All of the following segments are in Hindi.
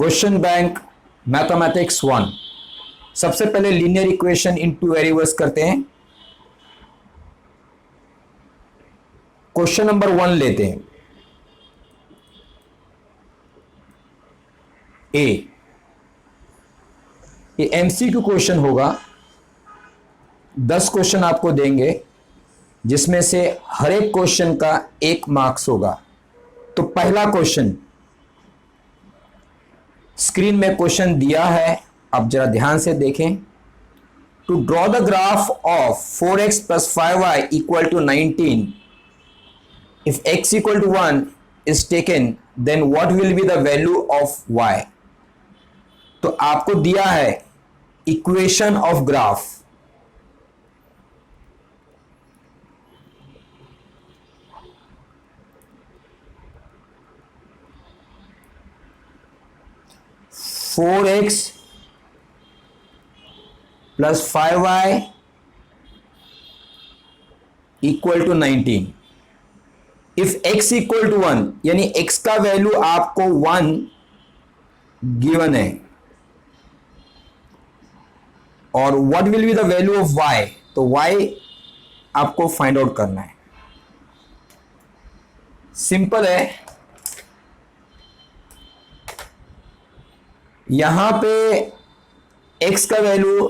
Question bank mathematics 1। सबसे पहले linear equation in two variables करते हैं। क्वेश्चन नंबर 1 लेते हैं। ये एमसीक्यू क्वेश्चन होगा। 10 क्वेश्चन आपको देंगे जिसमें से हर एक क्वेश्चन का 1 मार्क्स होगा। तो पहला क्वेश्चन, स्क्रीन में क्वेश्चन दिया है, आप जरा ध्यान से देखें। To draw the graph of 4x plus 5y equal to 19, if x equal to 1 is taken, then what will be the value of y? तो आपको दिया है equation of graph. Four x plus 5y equal to 19। If x equal to 1 यानी x का वैल्यू आपको 1 गिवन है, और what will be the value of y, तो y आपको फाइंड आउट करना है। सिंपल है। यहां पे x का वैल्यू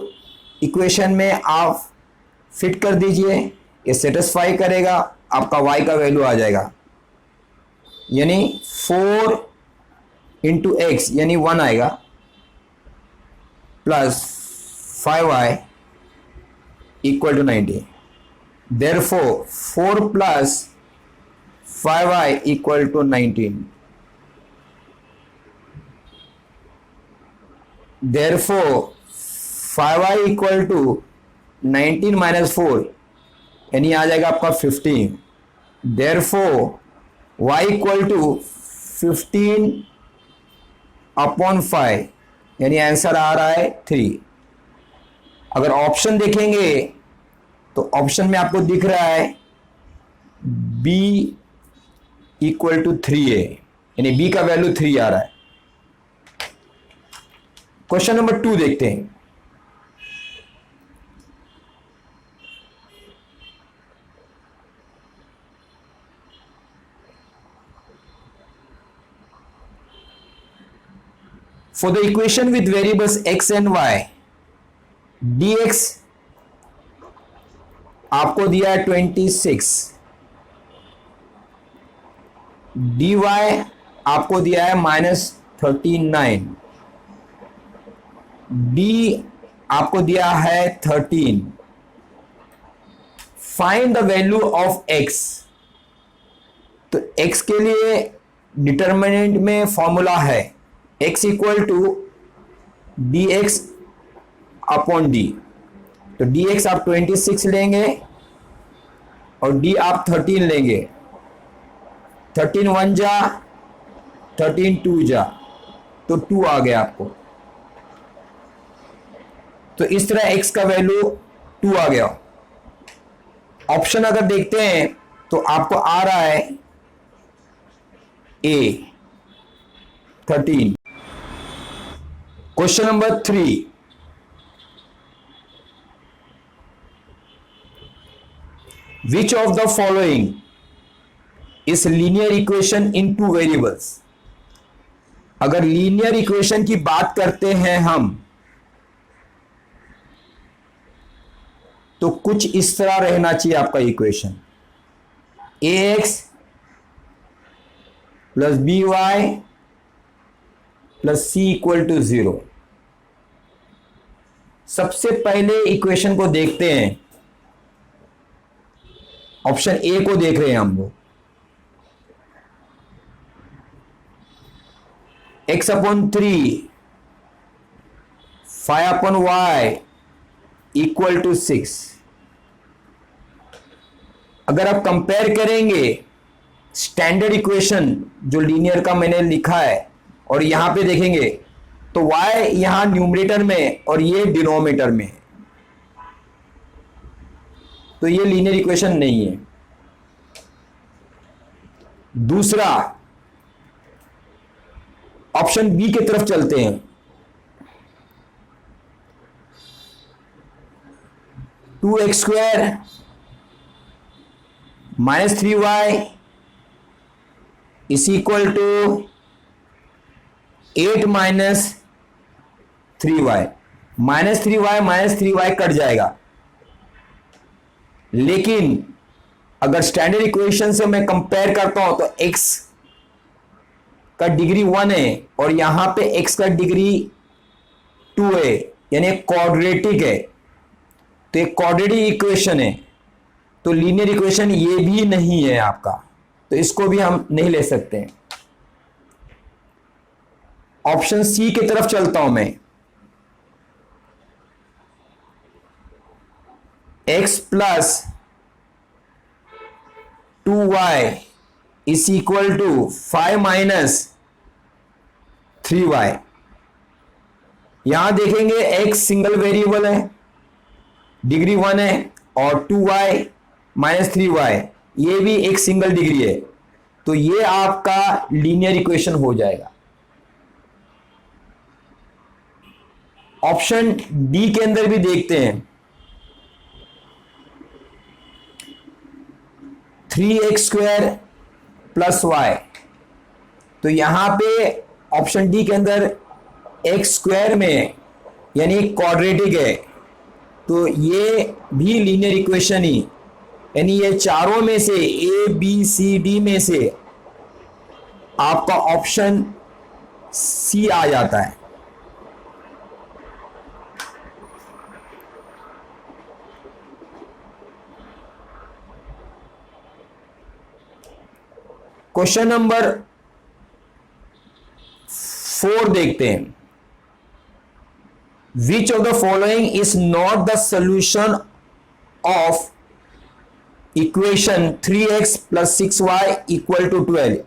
इक्वेशन में आप फिट कर दीजिए, ये सेटिस्फाई करेगा, आपका y का वैल्यू आ जाएगा। यानी 4 इंटू एक्स यानी 1 आएगा, plus 5y equal to 90। Therefore 4 plus 5y equal to 19। Therefore 5y equal to 19 minus 4 यानी आ जाएगा आपका 15। Therefore y equal to 15 upon 5 यानी आंसर आ रहा है 3। अगर ऑप्शन देखेंगे तो ऑप्शन में आपको दिख रहा है b इक्वल टू 3 है, यानी b का वैल्यू 3 आ रहा है। क्वेश्चन नंबर 2 देखते हैं। For the equation with variables x and y, dx आपको दिया है 26, dy आपको दिया है -39, d आपको दिया है 13। Find the value of x। तो x के लिए डिटर्मिनेंट में फॉर्मूला है x equal to dx upon d। तो dx आप 26 लेंगे और d आप 13 लेंगे। 13 1 जा, 13 2 जा, तो 2 आ गया आपको। तो इस तरह x का वैल्यू 2 आ गया। ऑप्शन अगर देखते हैं तो आपको आ रहा है A 13। Question number 3, which of the following is linear equation in two variables. अगर लीनियर इक्वेशन की बात करते हैं हम तो कुछ इस तरह रहना चाहिए आपका equation, ax plus by plus c equal to 0। सबसे पहले इक्वेशन को देखते हैं, ऑप्शन ए को देख रहे हैं हम लोग। x upon 3 5 upon y equal to 6। अगर आप कंपेयर करेंगे स्टैंडर्ड इक्वेशन जो लीनियर का मैंने लिखा है और यहां पे देखेंगे तो y यहां न्यूमरेटर में और ये डिनोमिनेटर में, तो ये लीनियर इक्वेशन नहीं है। दूसरा, ऑप्शन बी की तरफ चलते हैं। 2x² minus 3y is equal to 8 minus 3y। Minus three y cut जाएगा, लेकिन अगर स्टैंडर्ड इक्वेशन से मैं कंपेयर करता हूं तो x का डिग्री 1 है और यहां पे x का डिग्री 2 है, यानी क्वाड्रेटिक है। तो एक क्वाड्रेटिक इक्वेशन है, तो लीनियर इक्वेशन ये भी नहीं है आपका, तो इसको भी हम नहीं ले सकते हैं। ऑप्शन सी की तरफ चलता हूं मैं। x plus 2y is equal to 5 minus 3y। यहां देखेंगे x सिंगल वेरिएबल है, डिग्री 1 है, और 2y माइनस 3y ये भी एक सिंगल डिग्री है, तो ये आपका लीनियर इक्वेशन हो जाएगा। ऑप्शन डी के अंदर भी देखते हैं। 3x² प्लस y, तो यहां पे ऑप्शन डी के अंदर x² में यानी क्वाड्रेटिक है, तो ये भी लीनियर इक्वेशन ही, यानी ये चारों में से ए बी सी डी में से आपका ऑप्शन सी आ जाता है। क्वेश्चन नंबर 4 देखते हैं। Which of the following is not the solution of equation 3x plus 6y equal to 12?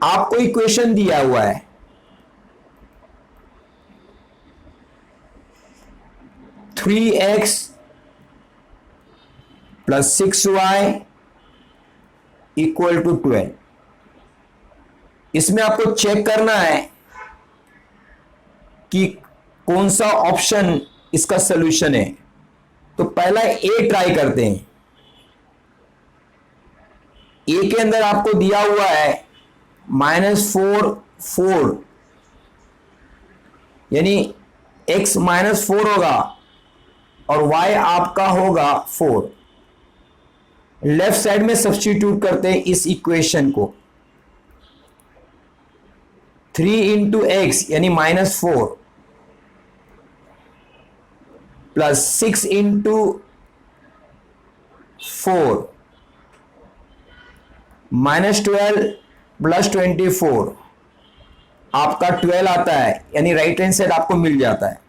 आपको इक्वेशन दिया हुआ है 3x plus 6y equal to 12। इसमें आपको चेक करना है कि कौन सा ऑप्शन इसका सॉल्यूशन है। तो पहला ए ट्राई करते हैं। ए के अंदर आपको दिया हुआ है -4 यानी x -4 होगा और y आपका होगा 4। लेफ्ट साइड में सब्स्टिट्यूट करते हैं इस इक्वेशन को। 3 इंटू एक्स यानी -4 प्लस 6 इंटू 4 -12 प्लस 24 आपका 12 आता है, यानी राइट हैंड साइड आपको मिल जाता है।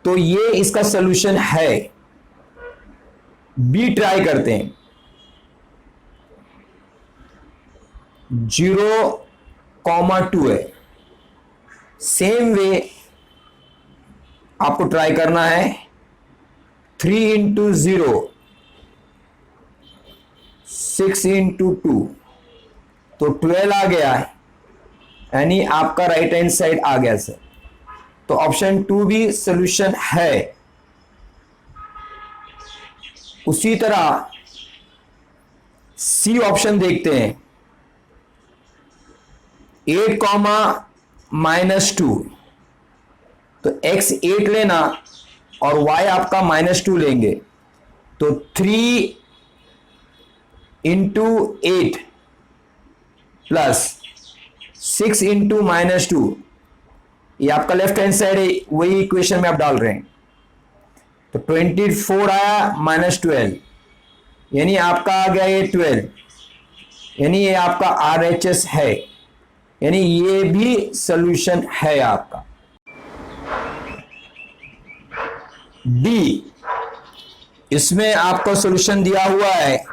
तो ये इसका सॉल्यूशन है। बी ट्राई करते हैं। 0,2 है। सेम वे आपको ट्राई करना है। 3 इंटू 0 6 इंटू 2 तो 12 आ गया है, यानी आपका राइट हैंड साइड आ गया सर। तो ऑप्शन 2 भी सॉल्यूशन है। उसी तरह सी ऑप्शन देखते हैं। 8, -2 तो x 8 लेना और y आपका -2 लेंगे, तो 3 इंटू 8 प्लस 6 इंटू -2 ये आपका लेफ्ट हैंड साइड है, वही इक्वेशन में आप डाल रहे हैं। तो 24 आया -12 यानी आपका आ गया ये 12, यानी ये आपका RHS है, यानी ये भी सॉल्यूशन है आपका। डी, इसमें आपका सॉल्यूशन दिया हुआ है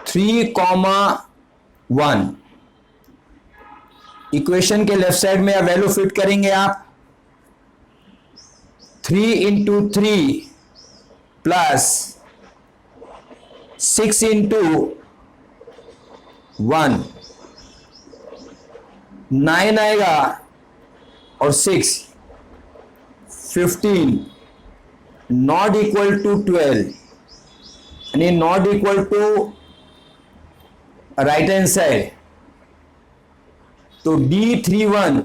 3,1। इक्वेशन के लेफ्ट साइड में वैल्यू फिट करेंगे आप। 3 इंटू 3 प्लस 6 इंटू 1, 9 आएगा और 6, 15 नॉट इक्वल टू 12, यानी not equal to right hand side. तो D31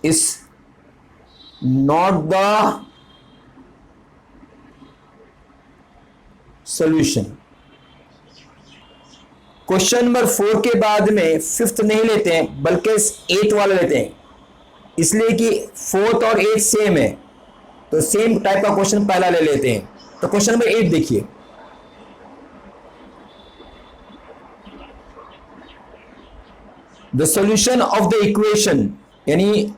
is not the solution। Question number 4 के बाद में फिफ्थ नहीं लेते हैं बल्कि 8th वाला लेते हैं, इसलिए कि 4th और 8th सेम है, तो सेम टाइप का क्वेश्चन पहला ले लेते हैं। तो क्वेश्चन नंबर 8 देखिए, the solution of the equation, यानी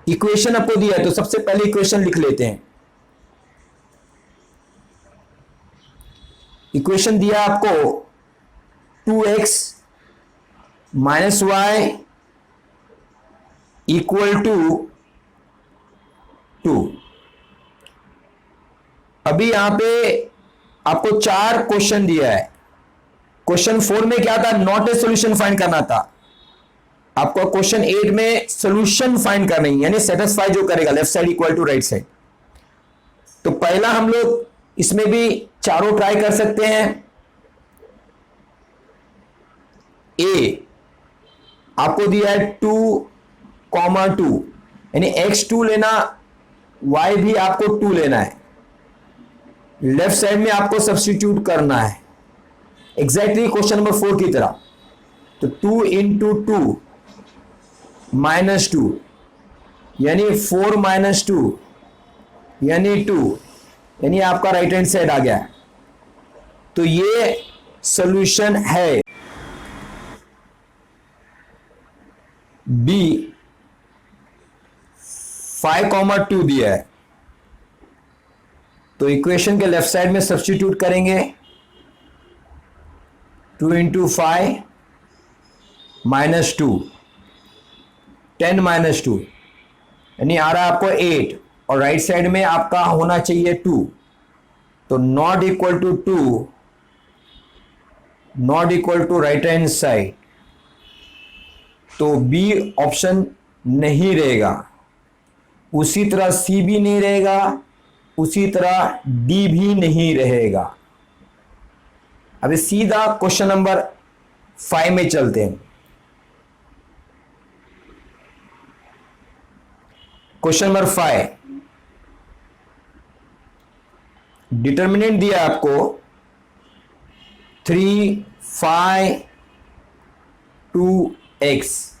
इक्वेशन आपको दिया है तो सबसे पहले इक्वेशन लिख लेते हैं। इक्वेशन दिया आपको 2x minus y equal to 2। अभी यहां पे आपको 4 क्वेश्चन दिया है। क्वेश्चन 4 में क्या था, नॉट ए सॉल्यूशन फाइंड करना था। आपको क्वेश्चन 8 में सॉल्यूशन फाइंड करना है, यानी सेटिस्फाई जो करेगा left side equal to right side. तो पहला हम लोग इसमें भी चारों ट्राई कर सकते हैं। ए आपको दिया है 2,2, यानी x2 लेना, y भी आपको 2 लेना है, लेफ्ट साइड में आपको सब्स्टिट्यूट करना है एग्जैक्टली क्वेश्चन नंबर 4 की तरह। तो 2 इंटू 2 माइनस 2, यानी 4 माइनस 2 यानी 2, यानी आपका राइट हैंड साइड आ गया। तो ये सॉल्यूशन है। बी 5,2 दिया है, तो इक्वेशन के लेफ्ट साइड में सब्स्टिट्यूट करेंगे। 2 इंटू 5 माइनस 2, 10 माइनस 2, यानी आ रहा है आपको 8, और राइट साइड में आपका होना चाहिए 2। तो not equal to 2, not equal to right hand side, तो बी ऑप्शन नहीं रहेगा। उसी तरह सी भी नहीं रहेगा, उसी तरह डी भी नहीं रहेगा। अभी सीधा क्वेश्चन नंबर 5 में चलते हैं। क्वेश्चन नंबर 5, डिटर्मिनेंट दिया आपको 3, 5, 2x।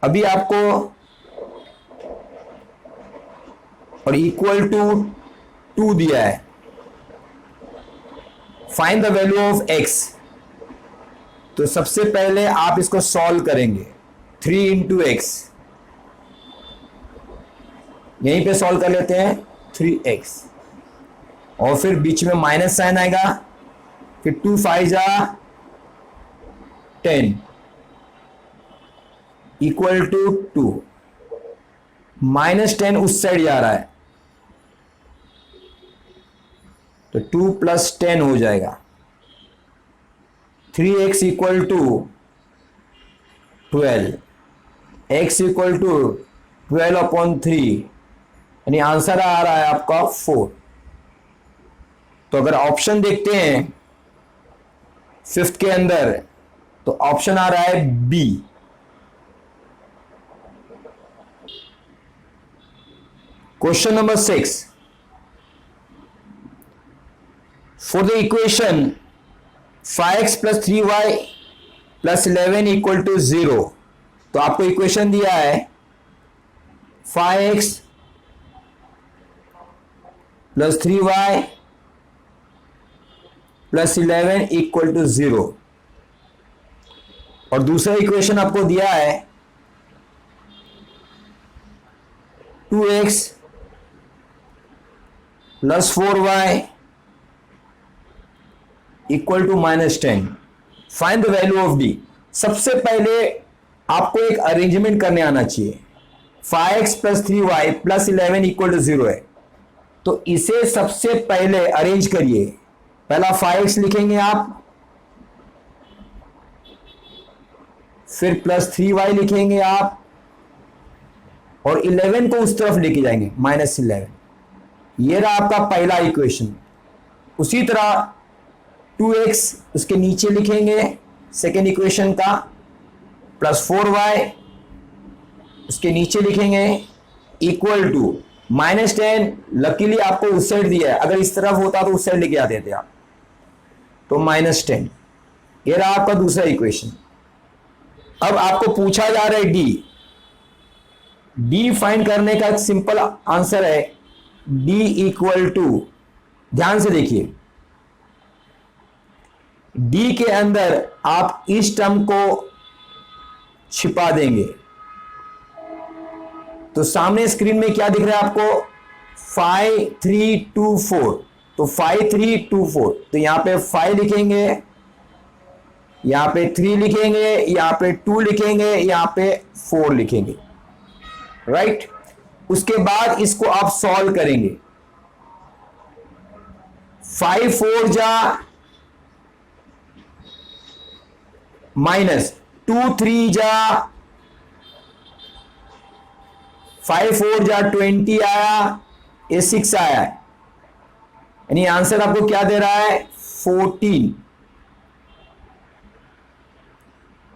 अभी आपको और इक्वल टू 2 दिया है। Find the value of x। तो सबसे पहले आप इसको सॉल्व करेंगे। 3 इंटू एक्स, यहीं पे सॉल्व कर लेते हैं 3x, और फिर बीच में माइनस साइन आएगा, फिर 2 5 जा 10 इक्वल टू 2, माइनस 10 उस साइड जा रहा है, तो 2 प्लस 10 हो जाएगा। 3x equal to 12, x equal to 12/3, यानी आंसर आ रहा है आपका 4। तो अगर ऑप्शन देखते हैं 5th के अंदर, तो ऑप्शन आ रहा है B. Question number 6, for the equation 5x plus 3y plus 11 equal to 0। तो आपको इक्वेशन दिया है 5x plus 3y plus 11 equal to 0, और दूसरा इक्वेशन आपको दिया है 2x plus 4y equal to -10। Find the value of D. सबसे पहले आपको एक अरेंजमेंट करने आना चाहिए। 5x plus 3y plus 11 equal to 0 है, तो इसे सबसे पहले अरेंज करिए। पहला 5x लिखेंगे आप, फिर +3y लिखेंगे आप, और 11 को उस तरफ लेके जाएंगे -11। ये रहा आपका पहला इक्वेशन। उसी तरह 2x उसके नीचे लिखेंगे सेकेंड इक्वेशन का, +4y उसके नीचे लिखेंगे, इक्वल टू -10। लकीली आपको उस साइड दिया है, अगर इस तरफ होता तो उस साइड लेके आते थे आप, तो -10। ये रहा आपका दूसरा इक्वेशन। अब आपको पूछा जा रहा है डी फाइंड करने का एक सिंपल आंसर है, डी इक्वल टू, ध्यान से देखिए, डी के अंदर आप इस टर्म को छिपा देंगे। तो सामने स्क्रीन में क्या दिख रहा है आपको, 5 3 2 4। तो 5 3 2 4, तो यहां पे 5 लिखेंगे, यहां पे 3 लिखेंगे, यहां पे 2 लिखेंगे, यहां पे 4 लिखेंगे, राइट। उसके बाद इसको आप सॉल्व करेंगे। 5 4 जा -2 3 जा 5 4 जा 20 आया, ये 6 आया है, यानी आंसर आपको क्या दे रहा है, 14।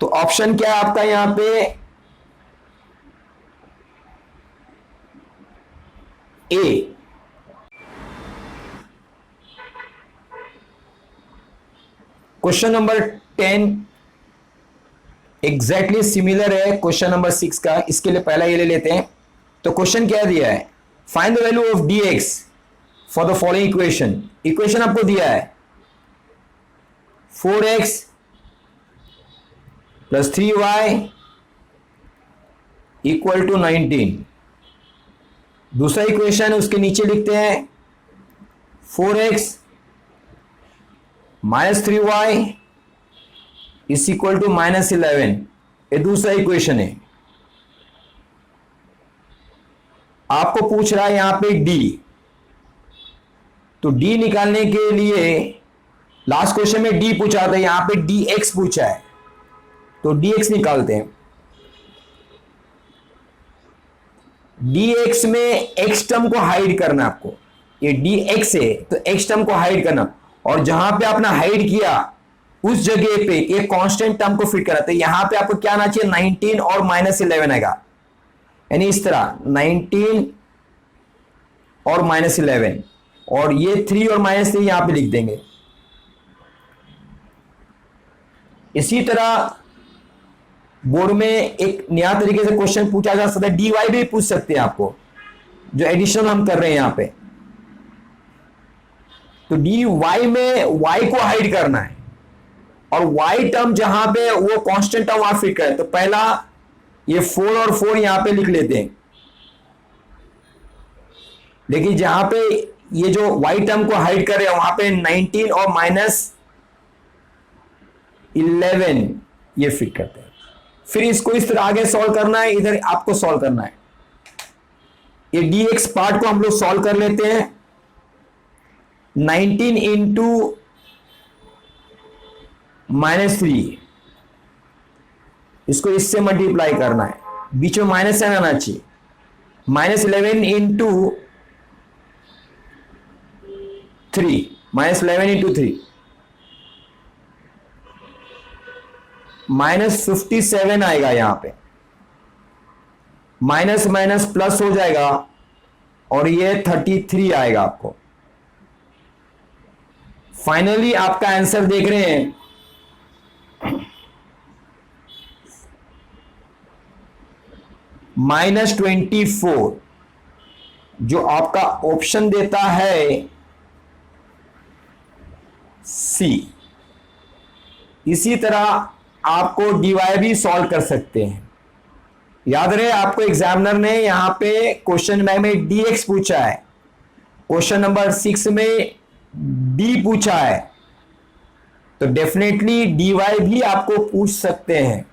तो ऑप्शन क्या है आपका यहां पे, ए। क्वेश्चन नंबर 10 एग्जैक्टली सिमिलर है क्वेश्चन नंबर 6 का, इसके लिए पहला ये ले लेते हैं। तो क्वेश्चन क्या दिया है, find the value of dx for the following equation. Equation आपको दिया है 4x + 3y इक्वल टू 19। दूसरा इक्वेशन उसके नीचे लिखते हैं 4x - 3y is equal to -11। ये दूसरा इक्वेशन है। आपको पूछ रहा है यहां पे d, तो d निकालने के लिए लास्ट क्वेश्चन में d पूछा था, यहां पे dx पूछा है, तो dx निकालते हैं। dx में x टर्म को हाइड करना आपको, ये dx है तो x टर्म को हाइड करना, और जहां पे आपने हाइड किया उस जगह पे एक कांस्टेंट टर्म को फिट करा, तो यहां पे आपको क्या आना चाहिए, 19 और -11 आएगा, यानी इस तरह 19 और -11, और ये 3 और -3 यहां पे लिख देंगे। इसी तरह बोर्ड में एक नया तरीके से क्वेश्चन पूछा जा सकता है, dy भी पूछ सकते हैं आपको, जो एडिशन हम कर रहे हैं यहां पे। तो dy में y को हाइड करना है, और y टर्म जहां पे वो कांस्टेंट टर्म वहां फिट करे, तो पहला ये 4 और 4 यहां पे लिख लेते हैं, लेकिन जहां पे ये जो y टर्म को हाइड कर रहे हैं वहां पे 19 और -11 ये फिट करते हैं। फिर इसको इस तरह आगे सॉल्व करना है, इधर आपको सॉल्व करना है। ये dx पार्ट को हम लोग सॉल्व कर लेते हैं। 19 इंटू -3, इसको इससे मल्टीप्लाई करना है, बीच में माइनस साइन आना चाहिए। -11 इंटू 3, -11 इंटू 3 -57 आएगा, यहां पे माइनस माइनस प्लस हो जाएगा, और ये 33 आएगा आपको। फाइनली आपका आंसर देख रहे हैं, -24, जो आपका ऑप्शन देता है सी। इसी तरह आपको dy भी सॉल्व कर सकते हैं। याद रहे आपको एग्जामिनर ने यहां पे क्वेश्चन में dx पूछा है, क्वेश्चन नंबर 6 में d पूछा है, तो डेफिनेटली dy भी आपको पूछ सकते हैं।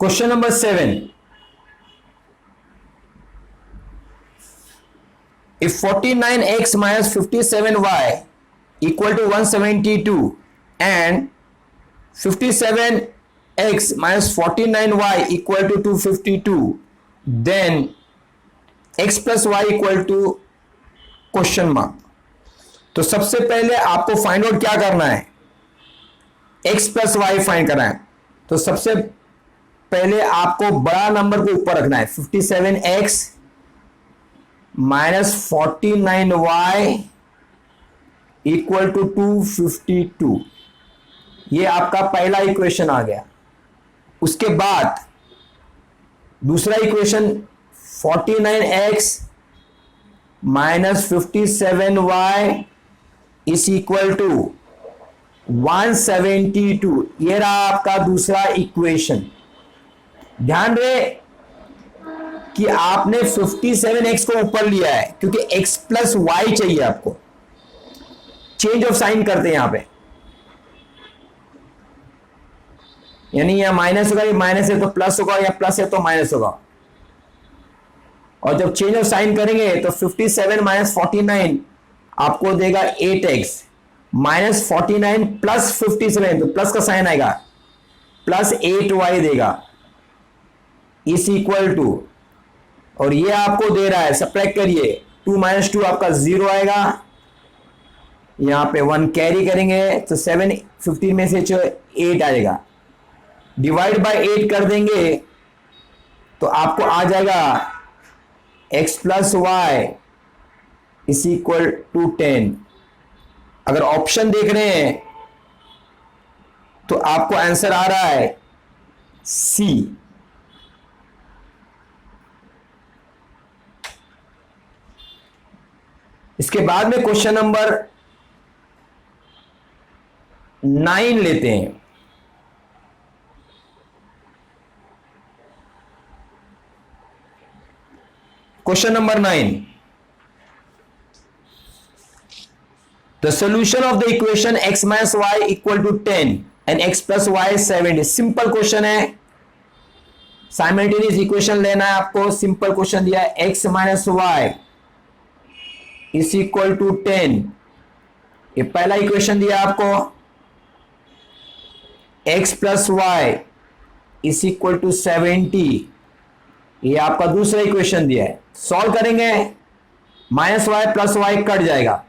Question number 7, if 49x minus 57y equal to 172 and 57x minus 49y equal to 252, then x plus y equal to question mark. तो सबसे पहले आपको फाइंड आउट क्या करना है, x प्लस वाई फाइंड करना है। तो सबसे पहले आपको बड़ा नंबर को ऊपर रखना है, 57x minus 49y equal to 252। ये आपका पहला इक्वेशन आ गया। उसके बाद दूसरा equation 49x minus 57y is equal to 172। ये रहा आपका दूसरा इक्वेशन। ध्यान रहे कि आपने 57x को ऊपर लिया है क्योंकि x प्लस वाई चाहिए आपको। चेंज ऑफ साइन करते हैं यहां पे, यानी यह माइनस होगा, ये माइनस है तो प्लस होगा, या प्लस है तो माइनस होगा। और जब चेंज ऑफ साइन करेंगे तो 57 माइनस 49 आपको देगा 8x माइनस 49 प्लस 57, तो प्लस का साइन आएगा, प्लस 8y देगा इज इक्वल टू, और ये आपको दे रहा है, सब्ट्रैक्ट करिए, 2 माइनस 2 आपका 0 आएगा, यहां पे 1 कैरी करेंगे तो 7 15 में से 8 आएगा, डिवाइड बाय 8 कर देंगे तो आपको आ जाएगा x plus y is equal to 10। अगर ऑप्शन देख रहे हैं तो आपको आंसर आ रहा है सी। इसके बाद में क्वेश्चन नंबर 9 लेते हैं। Question number 9, the solution of the equation x minus y equal to 10 and x plus y 70। Simple question है, साइमल्टेनियस इक्वेशन लेना है आपको। सिंपल क्वेश्चन दिया है, x minus y is equal to 10। ये पहला इक्वेशन दिया आपको, x plus y is equal to 70। ये आपका दूसरा इक्वेशन दिया है। सॉल्व करेंगे, minus y plus y cut जाएगा,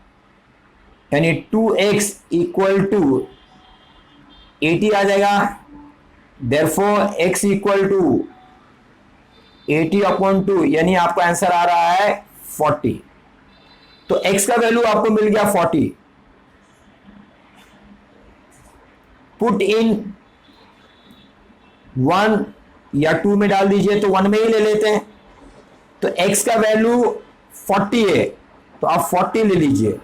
यानी 2x इक्वल टू 80 आ जाएगा। Therefore x equal to 80 upon 2, यानी आपका आंसर आ रहा है 40। तो x का वैल्यू आपको मिल गया 40। पुट इन 1 या 2 में डाल दीजिए, तो 1 में ही ले लेते हैं। तो x का वैल्यू 40 है तो आप 40 ले लीजिए,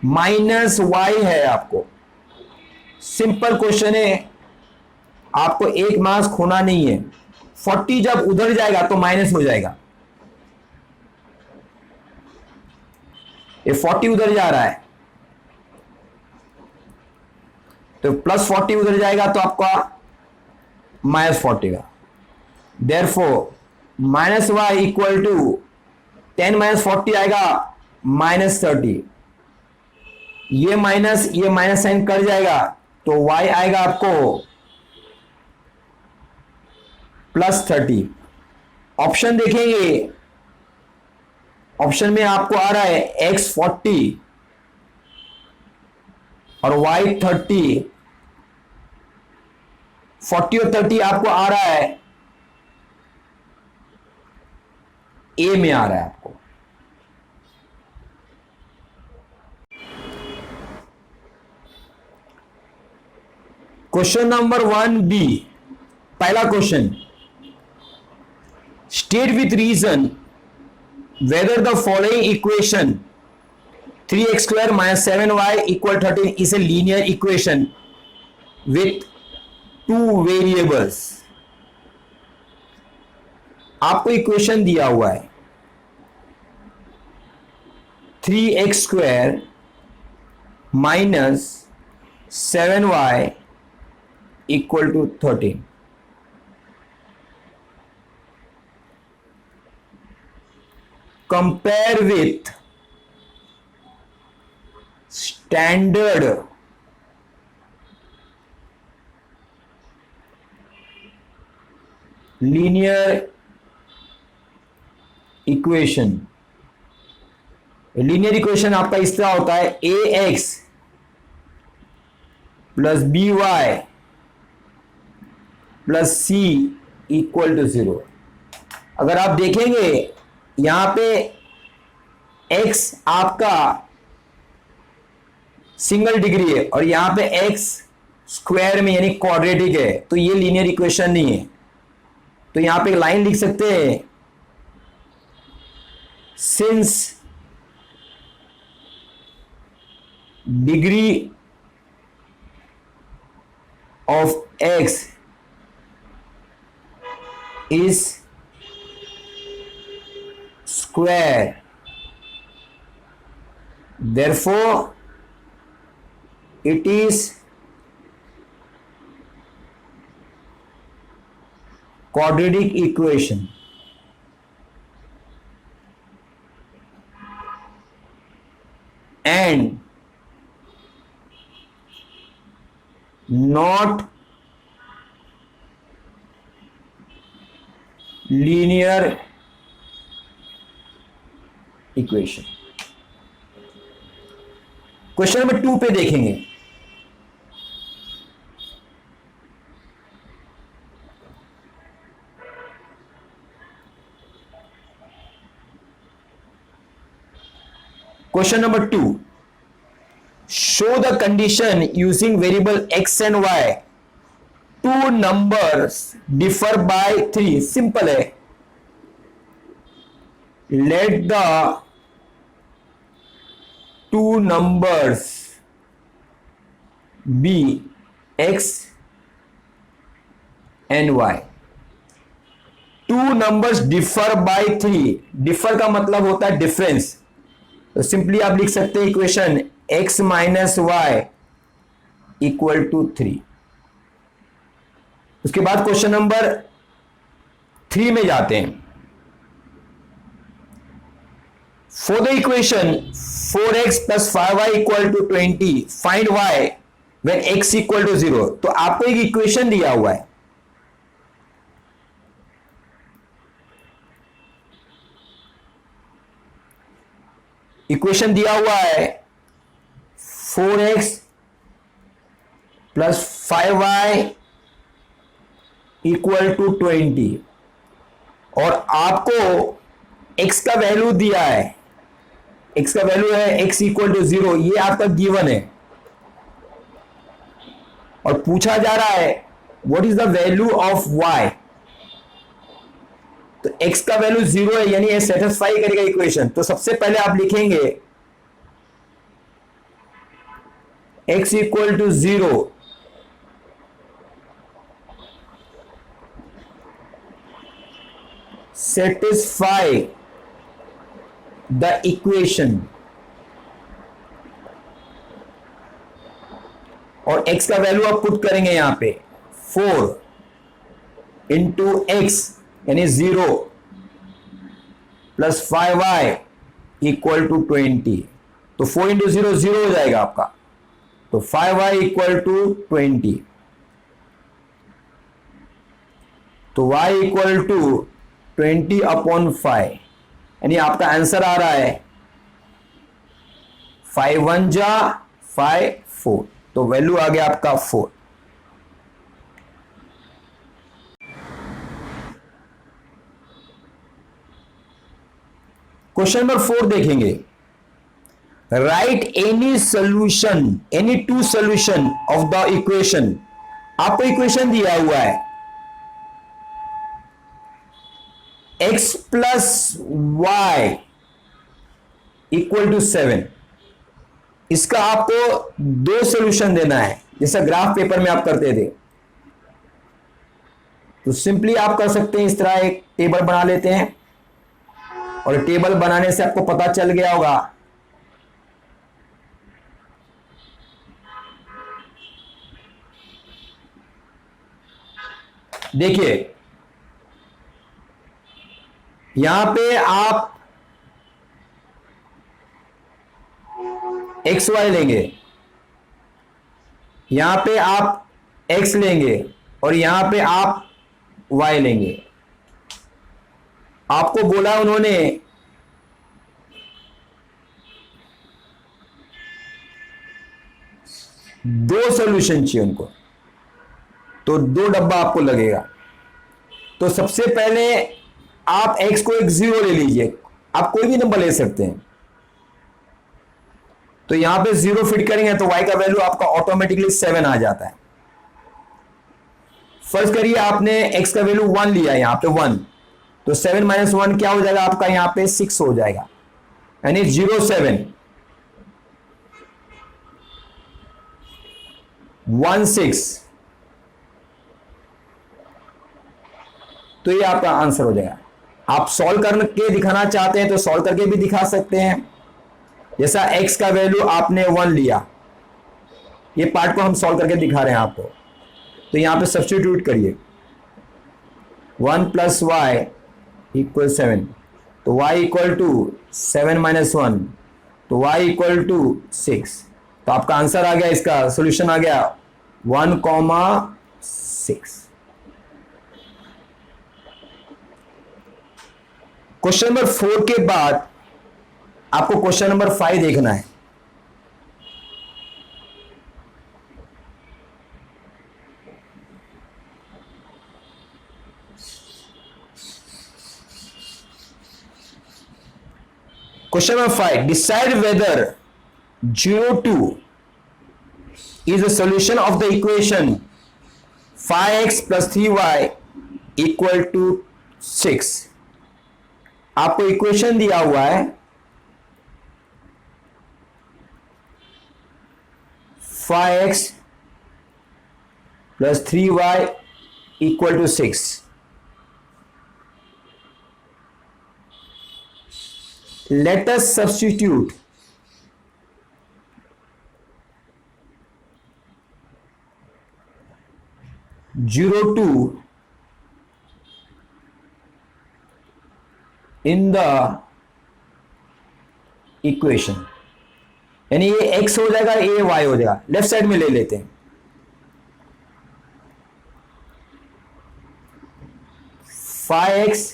माइनस y है आपको। सिंपल क्वेश्चन है, आपको एक मार्क्स खोना नहीं है। 40 जब उधर जाएगा तो माइनस हो जाएगा, ये 40 उधर जा रहा है तो प्लस 40 उधर जाएगा तो आपका माइनस 40 का। Therefore minus y equal to 10 minus 40 आएगा माइनस 30। ये माइनस साइन कर जाएगा तो y आएगा आपको प्लस 30। ऑप्शन देखेंगे, ऑप्शन में आपको आ रहा है x 40 और y 30। 40 और 30 आपको आ रहा है ए में आ रहा है आपको। क्वेश्चन नंबर 1b, पहला question, state with reason whether the following equation 3x square minus 7y equal 13 is a linear equation with two variables। आपको इक्वेशन दिया हुआ है 3x square minus 7y equal to 13। Compare with standard linear equation. Linear equation आपका इस तरह होता है, a x plus b y plus c equal to 0। अगर आप देखेंगे यहां पे x आपका सिंगल डिग्री है और यहां पे x स्क्वायर में यानी क्वाड्रेटिक है, तो ये लीनियर इक्वेशन नहीं है। तो यहां पे एक लाइन लिख सकते हैं, since degree of x is square, therefore it is quadratic equation। and not linear equation. Question number 2 पे देखेंगे, question number 2, show the condition using variable x and y, two numbers differ by 3। Simple है, let the two numbers be x and y। Two numbers differ by 3। Differ का मतलब होता है डिफरेंस, तो सिंपली आप लिख सकते हैं equation x minus y equal to 3। उसके बाद क्वेश्चन नंबर 3 में जाते हैं। For the equation 4x plus 5y equal to 20, find y when x equal to 0। तो आपको एक इक्वेशन दिया हुआ है, इक्वेशन दिया हुआ है 4x plus 5y equal to 20 और आपको x का वैल्यू दिया है, x का वैल्यू है x इक्वल टू 0, ये आपका गिवन है और पूछा जा रहा है what is the value of y। तो x का वैल्यू 0 है यानी ये सेटिस्फाई करेगा इक्वेशन। तो सबसे पहले आप लिखेंगे x equal to 0 satisfy the equation और x का वैल्यू आप पुट करेंगे यहां पे 4 इंटू एक्स यानी 0 प्लस 5y इक्वल टू 20। तो 4 इंटू 0 0 हो जाएगा आपका, तो 5y इक्वल टू 20। तो y इक्वल टू 20 अपॉन 5 यानी आपका आंसर आ रहा है 5 1 जा 5 4। तो वैल्यू आ गया आपका 4। क्वेश्चन नंबर 4 देखेंगे, write any solution any two solution of the equation. आपको इक्वेशन दिया हुआ है x plus y equal to 7। इसका आपको दो सोल्यूशन देना है, जैसा ग्राफ पेपर में आप करते थे। तो सिंपली आप कर सकते हैं, इस तरह एक टेबल बना लेते हैं और टेबल बनाने से आपको पता चल गया होगा देखिए यहां पे आप एक्स वाई लेंगे, यहां पे आप एक्स लेंगे और यहां पे आप वाई लेंगे। आपको बोला उन्होंने दो सॉल्यूशन चाहिए उनको, तो 2 डब्बा आपको लगेगा। तो सबसे पहले आप x को एक 0 ले लीजिए, आप कोई भी नंबर ले सकते हैं। तो यहां पे 0 फिट करेंगे तो y का वैल्यू आपका ऑटोमेटिकली 7 आ जाता है। फर्स्ट करिए आपने x का वैल्यू 1 लिया, यहां पे 1, तो 7 माइनस 1 क्या हो जाएगा आपका, यहां पे 6 हो जाएगा, यानी 0 7 1 6। तो ये आपका आंसर हो जाएगा। आप सॉल्व करके दिखाना चाहते हैं तो सॉल्व करके भी दिखा सकते हैं। जैसा x का वैल्यू आपने 1 लिया, ये पार्ट को हम सॉल्व करके दिखा रहे हैं आपको। तो यहां पे सब्स्टिट्यूट करिए, 1 प्लस वाई इक्वल 7, तो y इक्वल टू 7 माइनस 1, तो y इक्वल टू 6। तो आपका आंसर आ गया, इसका सॉल्यूशन आ गया 1,6। क्वेश्चन नंबर 4 के बाद आपको क्वेश्चन नंबर 5 देखना है। Question number 5, decide whether 0,2 is the solution of the equation 5x plus 3y equal to 6। आपको इक्वेशन दिया हुआ है 5x plus 3y equal to 6। Let us substitute 0,2 in the equation, यानी ये x हो जाएगा, ये y हो जाएगा। लेफ्ट साइड में ले लेते हैं, 5x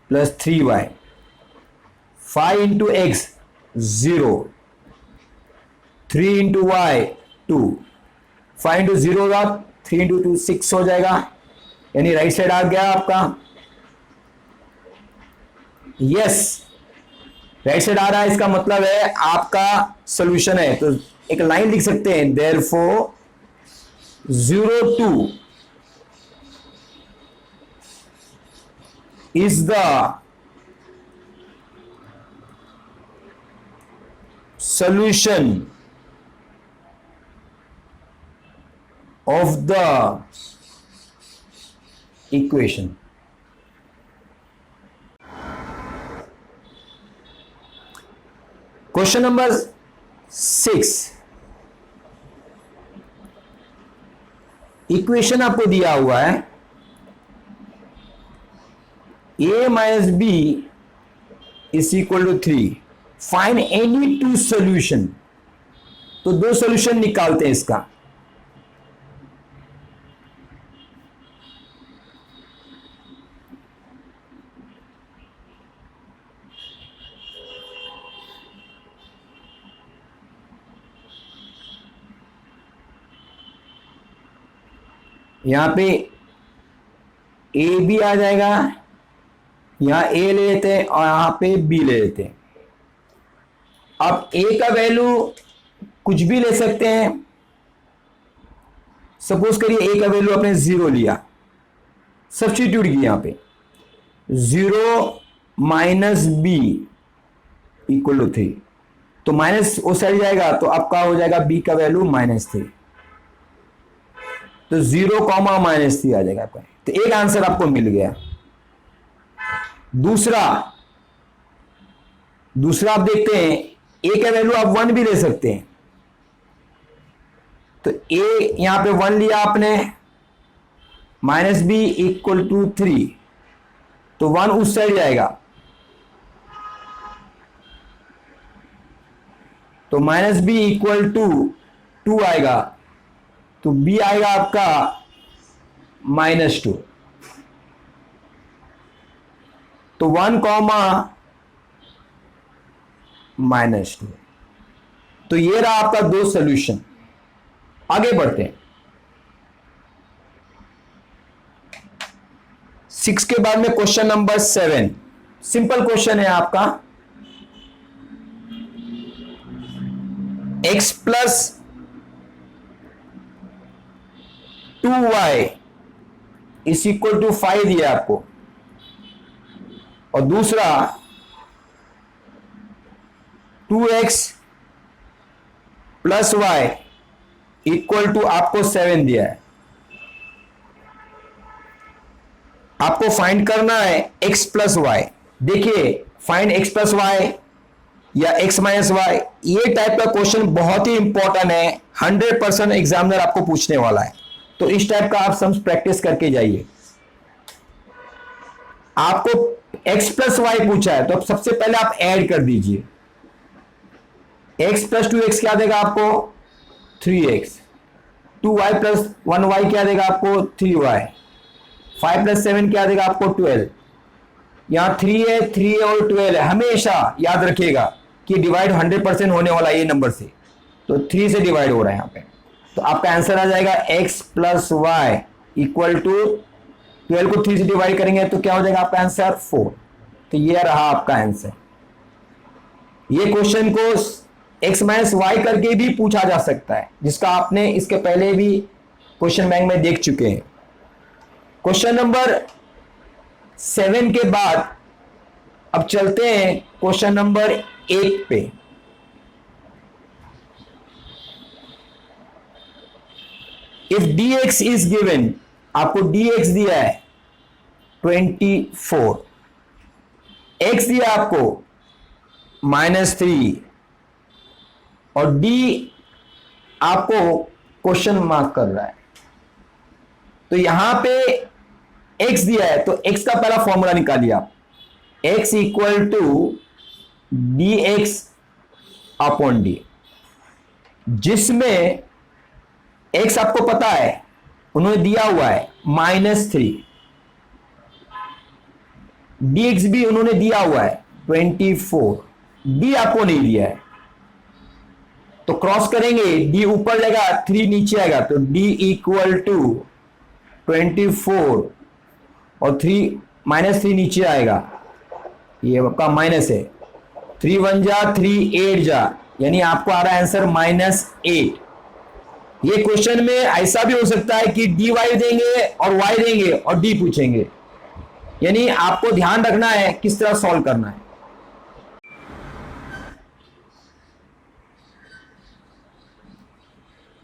plus 3y, 5 into x 0, 3 into y 2, 5 into 0 होगा, 3 इंटू 2 6 हो जाएगा, यानी राइट साइड आ गया आपका। यस, राइट साइड आ रहा है, इसका मतलब है आपका सॉल्यूशन है। तो एक लाइन लिख सकते हैं, therefore 0,2 is the solution of the equation। Question number 6, equation आपको दिया हुआ है a minus B is equal to 3, find any 2 solution. तो 2 सॉल्यूशन निकालते हैं इसका। यहां पे a भी आ जाएगा, यहां a ले लेते हैं और यहां पे b ले लेते हैं। अब a का वैल्यू कुछ भी ले सकते हैं। सपोज करिए a का वैल्यू आपने 0 लिया, सब्स्टिट्यूट किया, यहां पे 0 माइनस बी इक्वल टू 3, तो माइनस वो साइड जाएगा, तो आपका हो जाएगा b का वैल्यू -3, तो 0 कॉमा -3 आ जाएगा आपका। तो एक आंसर आपको मिल गया। दूसरा आप देखते हैं, a का वैल्यू आप 1 भी ले सकते हैं। तो a यहां पे 1 लिया आपने, माइनस बी इक्वल टू 3, तो 1 उस साइड जाएगा, तो माइनस बी इक्वल टू 2 आएगा, तो बी आएगा आपका -2। तो 1 कॉमा -2। तो ये रहा आपका 2 सॉल्यूशन। आगे बढ़ते हैं। 6 के बाद में क्वेश्चन नंबर 7। सिंपल क्वेश्चन है आपका। x plus 2y is equal to 5 दिया आपको, और दूसरा 2x plus y equal to आपको 7 दिया है। आपको फाइंड करना है x प्लस वाई। देखिए, फाइंड x प्लस वाई या x माइनस वाई, ये टाइप का क्वेश्चन बहुत ही इंपॉर्टेंट है, 100% एग्जामिनर आपको पूछने वाला है। तो इस टाइप का आप सम्स प्रैक्टिस करके जाइए। आपको x प्लस वाई पूछा है, तो अब सबसे पहले आप ऐड कर दीजिए। x प्लस 2x क्या देगा आपको? 3x। 2y प्लस 1y क्या देगा आपको? 3y। 5 प्लस 7 क्या देगा आपको? 12। यहां 3 है, 3 और 12 है। हमेशा याद रखिएगा कि डिवाइड 100% होने वाला ये नंबर से, तो 3 से डिवाइड हो रहा है यहां पे। तो आपका आंसर आ जाएगा x plus y equal to 12 को 3 से डिवाइड करेंगे तो क्या हो जाएगा आपका आंसर? 4। तो ये रहा आपका आंसर। ये क्वेश्चन को x माइनस वाई करके भी पूछा जा सकता है, जिसका आपने इसके पहले भी क्वेश्चन बैंक में देख चुके हैं। क्वेश्चन नंबर 7 के बाद अब चलते हैं क्वेश्चन नंबर 8 पे। इफ dx इज गिवन, आपको dx दिया है 24, x दिया आपको -3, और d आपको क्वेश्चन मार्क कर रहा है। तो यहां पे x दिया है, तो x का पहला फॉर्मूला निकालिए आप। x equal to dx upon D, जिसमें x आपको पता है, उन्होंने दिया हुआ है -3, dx भी उन्होंने दिया हुआ है 24, d आपको नहीं दिया है। तो क्रॉस करेंगे, d ऊपर लेगा, 3 नीचे आएगा, तो d इक्वल टू 24 और 3 नीचे आएगा, ये आपका माइनस है। 3 1 जा 3 8 जा, यानी आपको आ रहा है आंसर -8। ये क्वेश्चन में ऐसा भी हो सकता है कि dy देंगे और y देंगे और d पूछेंगे, यानी आपको ध्यान रखना है किस तरह सॉल्व करना है।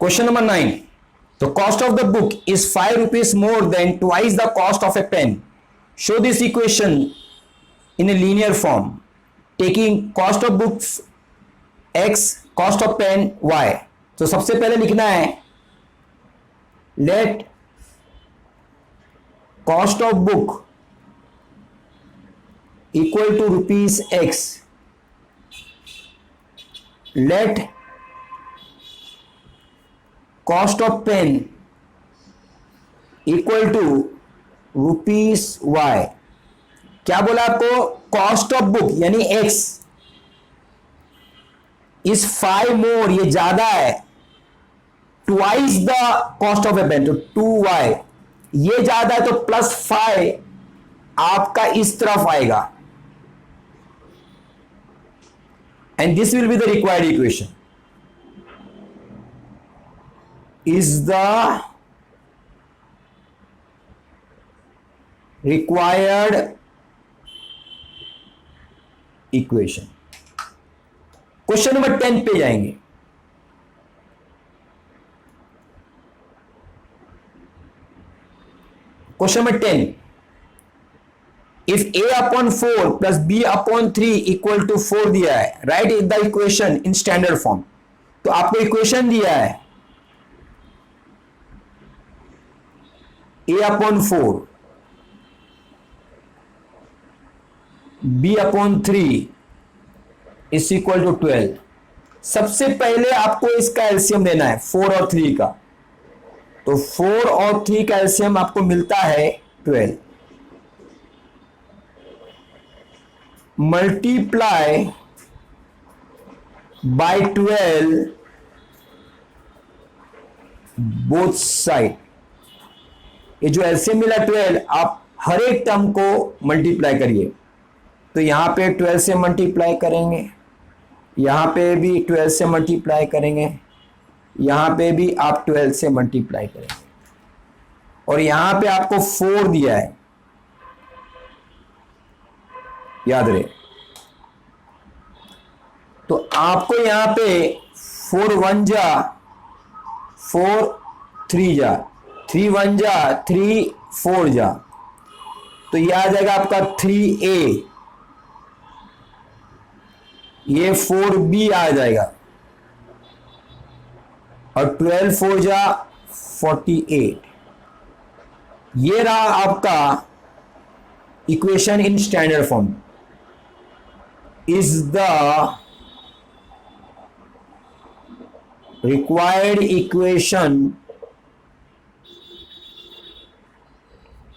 Question number 9। The cost of the book is 5 rupees more than twice the cost of a pen. Show this equation in a linear form, taking cost of books x, cost of pen y. तो सबसे पहले लिखना है let cost of book equal to rupees x, let cost of pen equal to rupees y। क्या बोला आपको? कॉस्ट ऑफ बुक यानी x इज 5 मोर, ये ज्यादा है, twice the cost of a pen, तो 2y, ये ज्यादा है तो +5 आपका इस तरफ आएगा, and this will be the required equation. is the required equation। Question number 10 पे जाएंगे। क्वेश्चन number 10, if a upon 4 plus b upon 3 equal to 4 दिया है, write the equation in standard form. तो आपको इक्वेशन दिया है a upon 4 b upon 3 is equal to 12, सबसे पहले आपको इसका एलसीएम लेना है 4 और 3 का। तो 4 और 3 का एलसीएम आपको मिलता है 12, मल्टीप्लाई बाय 12 बोथ साइड। ये जो एलसीएम मिला 12, आप हर एक टर्म को मल्टीप्लाई करिए। तो यहां पे 12 से मल्टीप्लाई करेंगे, यहां पे भी 12 से मल्टीप्लाई करेंगे, यहां पे भी आप 12 से मल्टीप्लाई करेंगे, और यहां पे आपको 4 दिया है, याद रहे। तो आपको यहां पे 4 1 जा 4, 3 जा 3 1 जा 3, 4 जा, तो यह आ जाएगा आपका 3a, ये 4b आ जाएगा, और 12 4 जा 48। ये रहा आपका equation in standard form. Is the required equation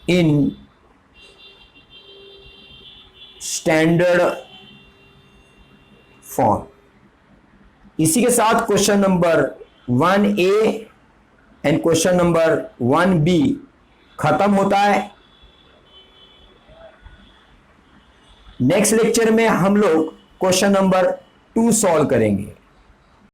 in standard form। इसी के साथ question number 1A and question number 1B खत्म होता है। नेक्स्ट लेक्चर में हम लोग क्वेश्चन नंबर 2 सॉल्व करेंगे।